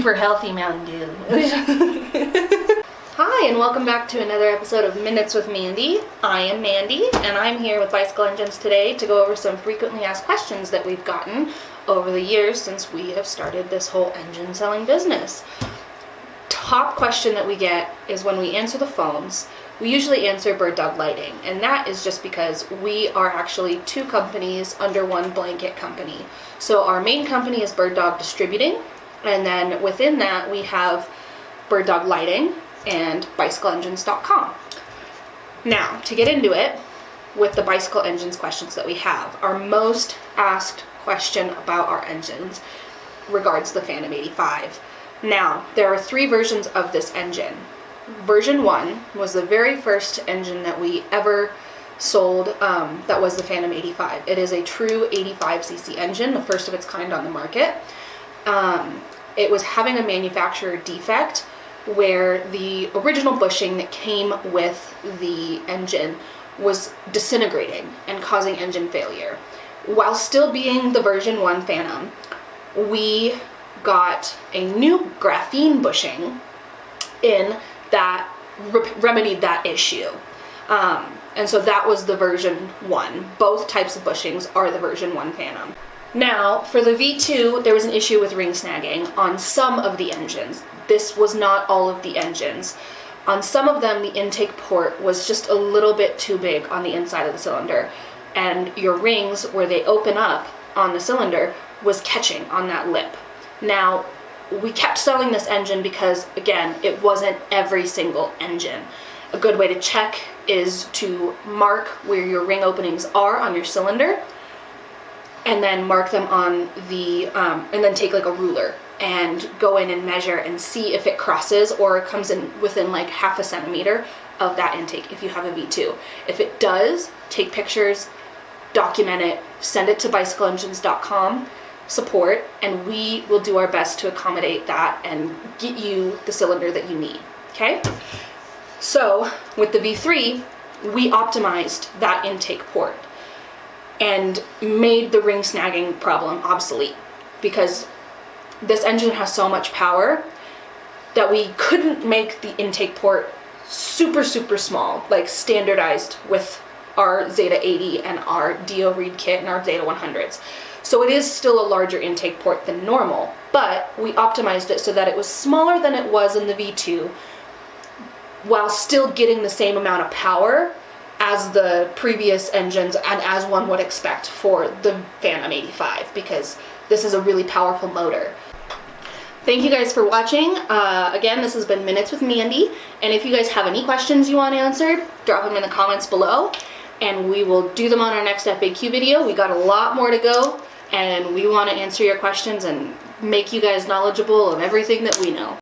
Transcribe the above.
super healthy Mountain Dew. Hi, and welcome back to another episode of Minutes with Mandy. I am Mandy, and I'm here with Bicycle Engines today to go over some frequently asked questions that we've gotten over the years since we have started this whole engine selling business. Top question that we get is when we answer the phones, we usually answer Bird Dog Lighting, and that is just because we are actually two companies under one blanket company. So our main company is Bird Dog Distributing, and then within that we have Bird Dog Lighting and bicycleengines.com. Now, to get into it with the bicycle engines questions that we have, our most asked question about our engines regards the Phantom 85. Now, there are three versions of this engine. Version 1 was the very first engine that we ever sold, that was the Phantom 85. It is a true 85cc engine, the first of its kind on the market. It was having a manufacturer defect where the original bushing that came with the engine was disintegrating and causing engine failure. While still being the version 1 Phantom, we got a new graphene bushing in that remedied that issue. And so that was the version 1. Both types of bushings are the version 1 Phantom. Now, for the V2, there was an issue with ring snagging on some of the engines. This was not all of the engines. On some of them, the intake port was just a little bit too big on the inside of the cylinder, and your rings, where they open up on the cylinder, was catching on that lip. Now, we kept selling this engine because, again, it wasn't every single engine. A good way to check is to mark where your ring openings are on your cylinder, and then mark them on the, and then take like a ruler and go in and measure and see if it crosses or it comes in within like half a centimeter of that intake if you have a V2. If it does, take pictures, document it, send it to bicycleengines.com support, and we will do our best to accommodate that and get you the cylinder that you need, okay? So with the V3, we optimized that intake port and made the ring snagging problem obsolete, because this engine has so much power that we couldn't make the intake port super small, like standardized with our Zeta 80 and our Dio Reed kit and our Zeta 100s. So it is still a larger intake port than normal, but we optimized it so that it was smaller than it was in the V2 while still getting the same amount of power as the previous engines and as one would expect for the Phantom 85, because this is a really powerful motor. Thank you guys for watching. Again, this has been Minutes with Mandy, and if you guys have any questions you want answered, drop them in the comments below, and we will do them on our next FAQ video. We got a lot more to go, and we want to answer your questions and make you guys knowledgeable of everything that we know.